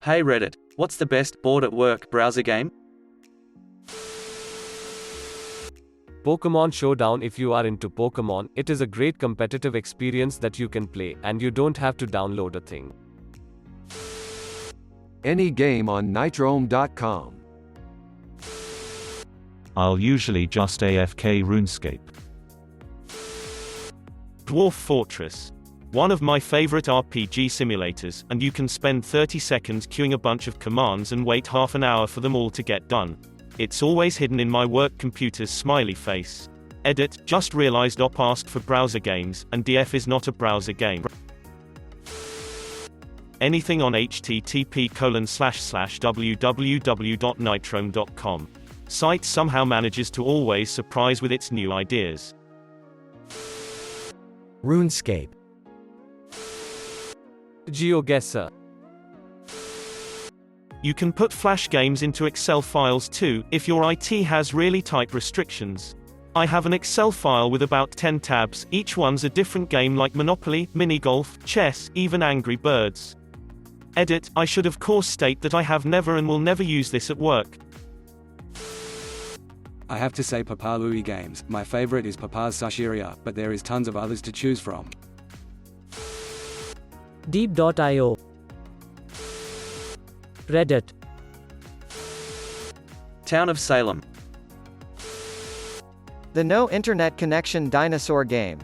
Hey Reddit, what's the best bored at work browser game? Pokemon Showdown. If you are into Pokemon, it is a great competitive experience that you can play, and you don't have to download a thing. Any game on Nitrome.com. I'll usually just AFK RuneScape. Dwarf Fortress. One of my favorite RPG simulators, and you can spend 30 seconds queuing a bunch of commands and wait half an hour for them all to get done. It's always hidden in my work computer's smiley face. Edit, just realized OP asked for browser games, and DF is not a browser game. Anything on http://www.nitrome.com. Site somehow manages to always surprise with its new ideas. RuneScape. GeoGuessr. You can put Flash games into Excel files too, if your IT has really tight restrictions. I have an Excel file with about 10 tabs, each one's a different game like Monopoly, Minigolf, chess, even Angry Birds. Edit, I should of course state that I have never and will never use this at work. I have to say Papa Louie Games, my favorite is Papa's Sushiria, but there is tons of others to choose from. Deep.io. Reddit. Town of Salem. The No Internet Connection Dinosaur Game.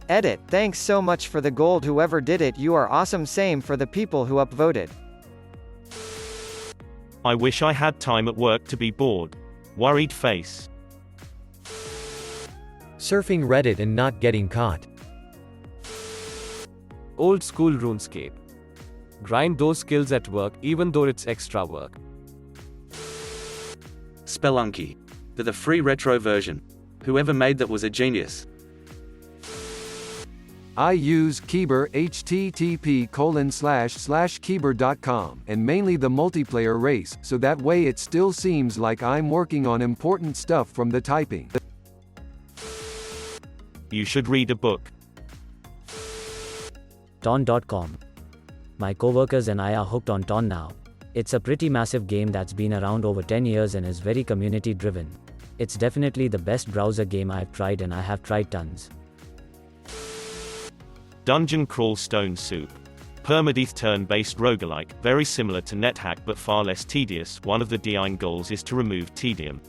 Edit, thanks so much for the gold whoever did it, you are awesome, same for the people who upvoted. I wish I had time at work to be bored. Worried face. Surfing Reddit and not getting caught. Old school RuneScape. Grind those skills at work, even though it's extra work. Spelunky. The free retro version. Whoever made that was a genius. I use Keeper http://keeper.com and mainly the multiplayer race, so that way it still seems like I'm working on important stuff from the typing. You should read a book. Ton.com. My coworkers and I are hooked on Ton now. It's a pretty massive game that's been around over 10 years and is very community driven. It's definitely the best browser game I've tried, and I have tried tons. Dungeon Crawl Stone Soup. Permadeath turn-based roguelike, very similar to NetHack but far less tedious. One of the design goals is to remove tedium.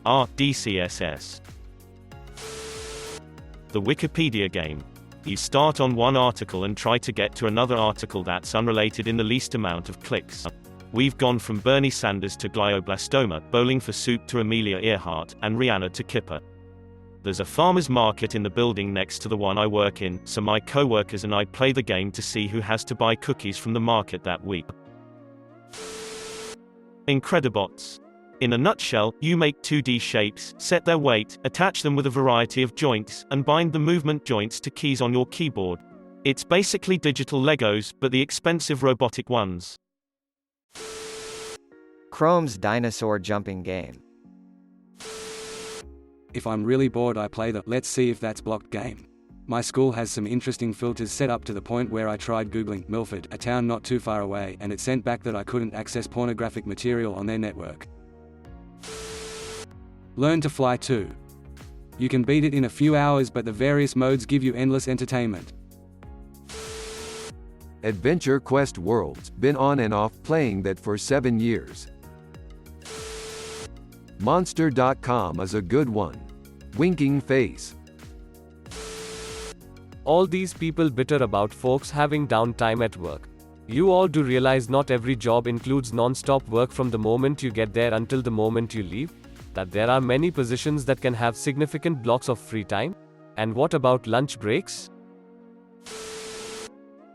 DCSS. The Wikipedia game. You start on one article and try to get to another article that's unrelated in the least amount of clicks. We've gone from Bernie Sanders to glioblastoma, Bowling for Soup to Amelia Earhart, and Rihanna to Kipper. There's a farmer's market in the building next to the one I work in, so my co-workers and I play the game to see who has to buy cookies from the market that week. Incredibots. In a nutshell, you make 2D shapes, set their weight, attach them with a variety of joints, and bind the movement joints to keys on your keyboard. It's basically digital Legos, but the expensive robotic ones. Chrome's dinosaur jumping game. If I'm really bored, I play the Let's See If That's Blocked game. My school has some interesting filters set up to the point where I tried Googling Milford, a town not too far away, and it sent back that I couldn't access pornographic material on their network. Learn to Fly 2. You can beat it in a few hours, but the various modes give you endless entertainment. Adventure Quest Worlds, been on and off playing that for 7 years. Monster.com is a good one. Winking face. All these people bitter about folks having downtime at work. You all do realize not every job includes non-stop work from the moment you get there until the moment you leave? That there are many positions that can have significant blocks of free time? And what about lunch breaks?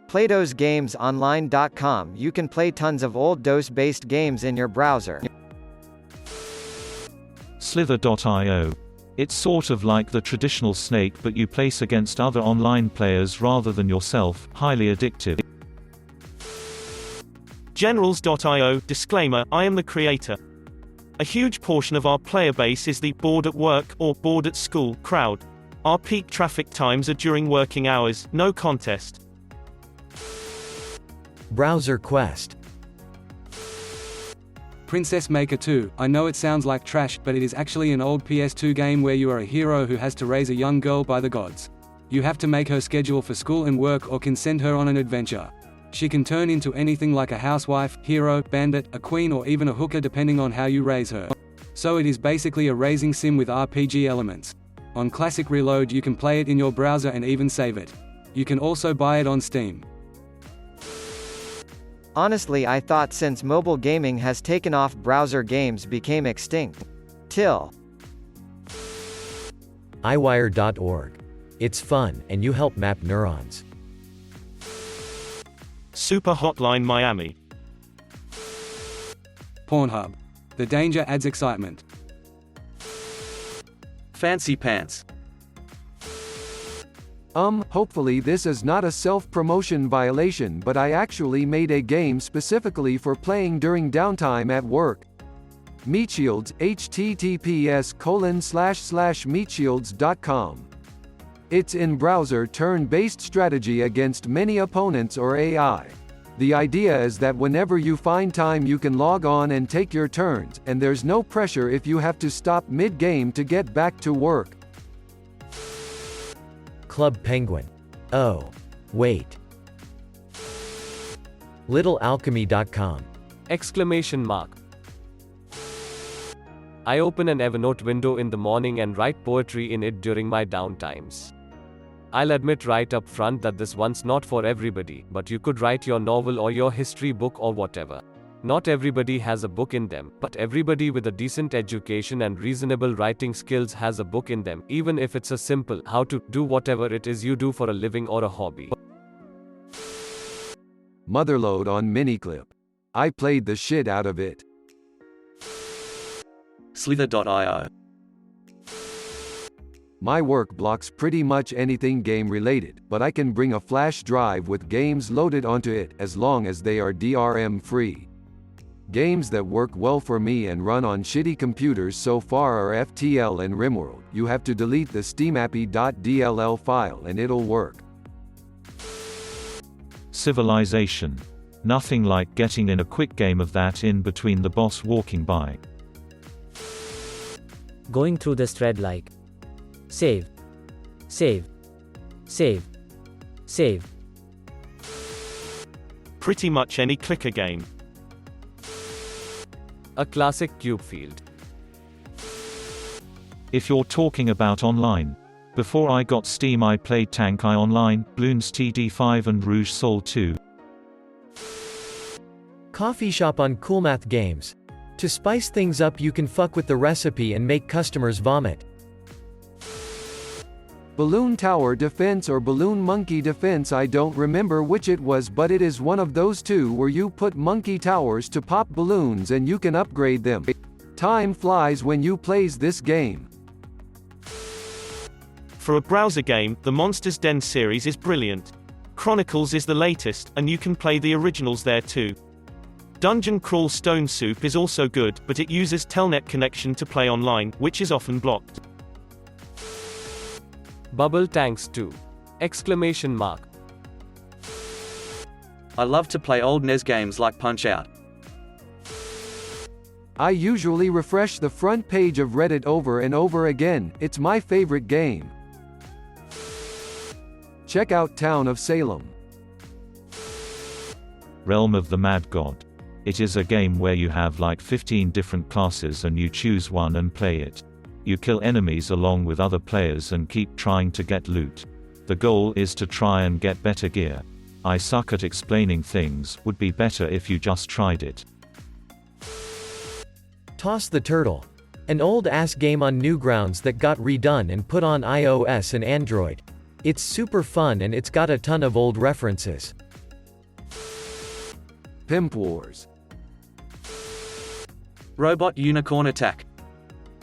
Plato's Games Online.com. You can play tons of old DOS-based games in your browser. Slither.io. It's sort of like the traditional Snake, but you place against other online players rather than yourself. Highly addictive. Generals.io. Disclaimer, I am the creator. A huge portion of our player base is the bored at work or bored at school crowd. Our peak traffic times are during working hours, no contest. Browser Quest. Princess Maker 2. I know it sounds like trash, but it is actually an old PS2 game where you are a hero who has to raise a young girl by the gods. You have to make her schedule for school and work or can send her on an adventure. She can turn into anything like a housewife, hero, bandit, a queen or even a hooker depending on how you raise her. So it is basically a raising sim with RPG elements. On Classic Reload you can play it in your browser and even save it. You can also buy it on Steam. Honestly, I thought since mobile gaming has taken off, browser games became extinct. Till. iWire.org. It's fun, and you help map neurons. Super Hotline Miami. Pornhub. The danger adds excitement. Fancy Pants. Hopefully this is not a self-promotion violation, but I actually made a game specifically for playing during downtime at work. Meatshields, https://meatshields.com. It's in-browser turn-based strategy against many opponents or AI. The idea is that whenever you find time you can log on and take your turns, and there's no pressure if you have to stop mid-game to get back to work. Club Penguin. Oh. Wait. LittleAlchemy.com. Exclamation mark. I open an Evernote window in the morning and write poetry in it during my downtimes. I'll admit right up front that this one's not for everybody, but you could write your novel or your history book or whatever. Not everybody has a book in them, but everybody with a decent education and reasonable writing skills has a book in them, even if it's a simple how to do whatever it is you do for a living or a hobby. Motherload on Miniclip. I played the shit out of it. Slither.io. My work blocks pretty much anything game related, but I can bring a flash drive with games loaded onto it as long as they are DRM free. Games that work well for me and run on shitty computers so far are FTL and RimWorld. You have to delete the steamappy.dll file and it'll work. Civilization. Nothing like getting in a quick game of that in between the boss walking by. Going through this thread like save, save, save, save. Pretty much any clicker game. A classic cube field. If you're talking about online. Before I got Steam I played Tank I Online, Bloons TD5 and Rouge Sol 2. Coffee shop on Coolmath Games. To spice things up you can fuck with the recipe and make customers vomit. Balloon Tower Defense or Balloon Monkey Defense, I don't remember which it was, but it is one of those two where you put monkey towers to pop balloons and you can upgrade them. Time flies when you plays this game. For a browser game, the Monsters Den series is brilliant. Chronicles is the latest, and you can play the originals there too. Dungeon Crawl Stone Soup is also good, but it uses Telnet connection to play online, which is often blocked. Bubble Tanks 2! Exclamation mark. I love to play old NES games like Punch-Out! I usually refresh the front page of Reddit over and over again. It's my favorite game. Check out Town of Salem. Realm of the Mad God. It is a game where you have like 15 different classes and you choose one and play it. You kill enemies along with other players and keep trying to get loot. The goal is to try and get better gear. I suck at explaining things, would be better if you just tried it. Toss the Turtle. An old-ass game on Newgrounds that got redone and put on iOS and Android. It's super fun and it's got a ton of old references. Pimp Wars. Robot Unicorn Attack.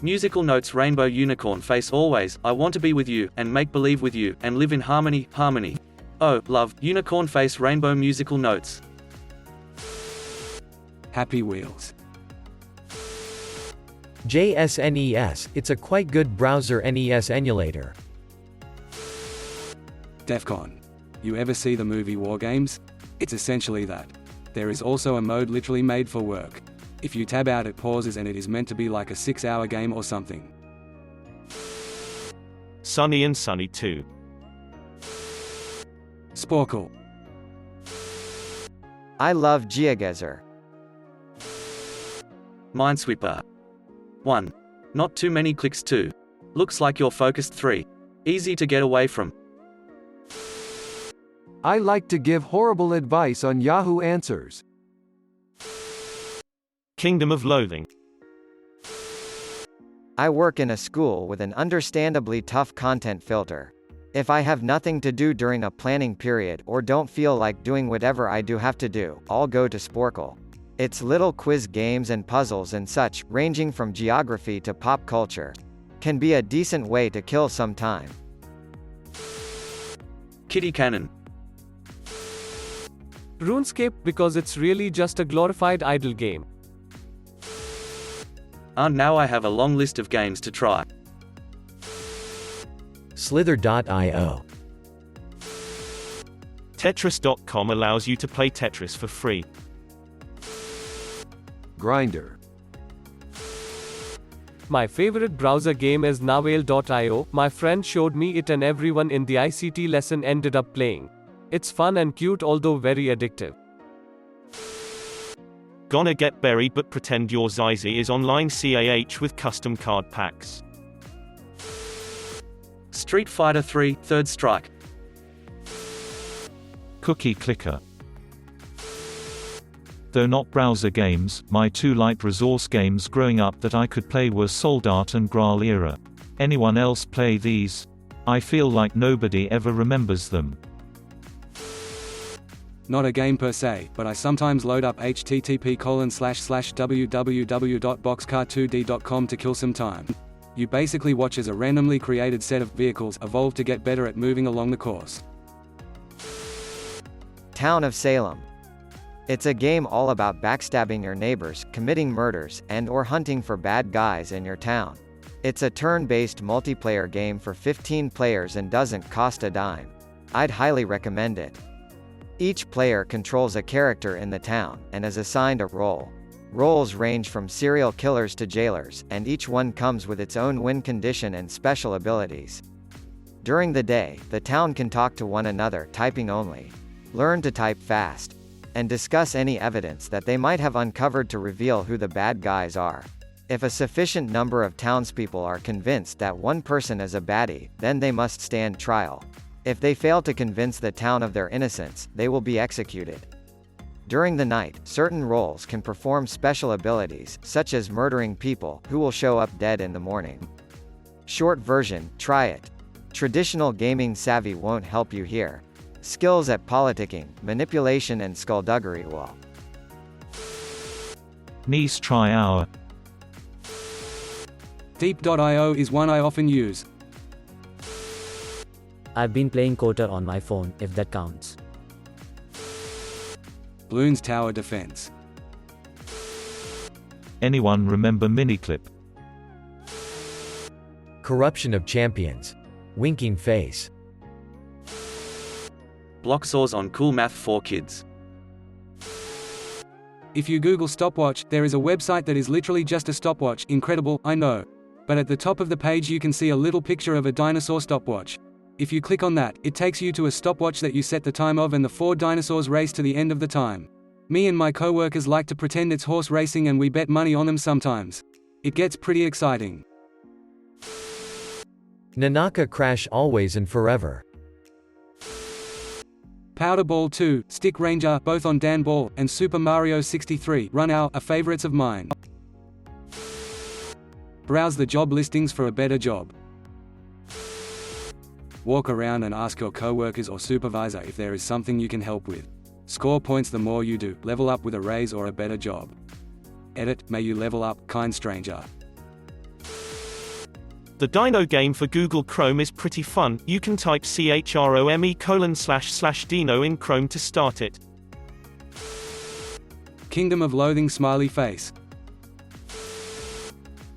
Musical notes Rainbow Unicorn Face Always, I want to be with you, and make believe with you, and live in harmony, harmony. Oh, love, Unicorn Face Rainbow Musical Notes. Happy Wheels. JSNES, it's a quite good browser NES emulator. Defcon. You ever see the movie War Games? It's essentially that. There is also a mode literally made for work. If you tab out it pauses and it is meant to be like a 6-hour game or something. Sunny and Sunny 2. Sporkle. I love GeoGuessr. Minesweeper. 1. Not too many clicks. 2. Looks like you're focused. 3. Easy to get away from. I like to give horrible advice on Yahoo Answers. Kingdom of Loathing. I work in a school with an understandably tough content filter. If I have nothing to do during a planning period or don't feel like doing whatever I do have to do, I'll go to Sporkle. It's little quiz games and puzzles and such, ranging from geography to pop culture. Can be a decent way to kill some time. Kitty Cannon. RuneScape, because it's really just a glorified idle game. And now I have a long list of games to try. Slither.io. Tetris.com allows you to play Tetris for free. Grinder. My favorite browser game is Nawale.io. My friend showed me it and everyone in the ICT lesson ended up playing. It's fun and cute, although very addictive. Gonna get buried but pretend you're Zizi is online CAH with custom card packs. Street Fighter 3, Third Strike. Cookie Clicker. Though not browser games, my two light resource games growing up that I could play were Soldart and Graal Era. Anyone else play these? I feel like nobody ever remembers them. Not a game per se, but I sometimes load up http://www.boxcar2d.com to kill some time. You basically watch as a randomly created set of vehicles evolve to get better at moving along the course. Town of Salem. It's a game all about backstabbing your neighbors, committing murders, and/or hunting for bad guys in your town. It's a turn-based multiplayer game for 15 players and doesn't cost a dime. I'd highly recommend it. Each player controls a character in the town, and is assigned a role. Roles range from serial killers to jailers, and each one comes with its own win condition and special abilities. During the day, the town can talk to one another typing only. Learn to type fast. And discuss any evidence that they might have uncovered to reveal who the bad guys are. If a sufficient number of townspeople are convinced that one person is a baddie, then they must stand trial. If they fail to convince the town of their innocence, they will be executed. During the night, certain roles can perform special abilities, such as murdering people, who will show up dead in the morning. Short version, try it. Traditional gaming savvy won't help you here. Skills at politicking, manipulation and skullduggery will. Nice try hour. Deep.io is one I often use. I've been playing Coter on my phone, if that counts. Bloons Tower Defense. Anyone remember Miniclip? Corruption of Champions. Winking Face. Block Saws on Cool Math for Kids. If you Google stopwatch, there is a website that is literally just a stopwatch. Incredible, I know. But at the top of the page you can see a little picture of a dinosaur stopwatch. If you click on that, it takes you to a stopwatch that you set the time of and the 4 dinosaurs race to the end of the time. Me and my coworkers like to pretend it's horse racing and we bet money on them sometimes. It gets pretty exciting. Nanaka Crash Always and Forever. Powder Ball 2, Stick Ranger, both on Dan Ball, and Super Mario 63 Run Out are favorites of mine. Browse the job listings for a better job. Walk around and ask your coworkers or supervisor if there is something you can help with. Score points the more you do, level up with a raise or a better job. Edit, may you level up, kind stranger. The Dino game for Google Chrome is pretty fun. You can type CHROME://Dino in Chrome to start it. Kingdom of Loathing smiley face.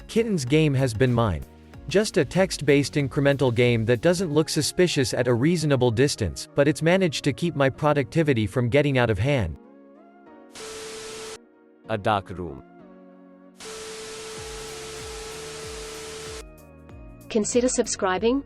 Kitten's game has been mine. Just a text-based incremental game that doesn't look suspicious at a reasonable distance, but it's managed to keep my productivity from getting out of hand. A Dark Room. consider subscribing.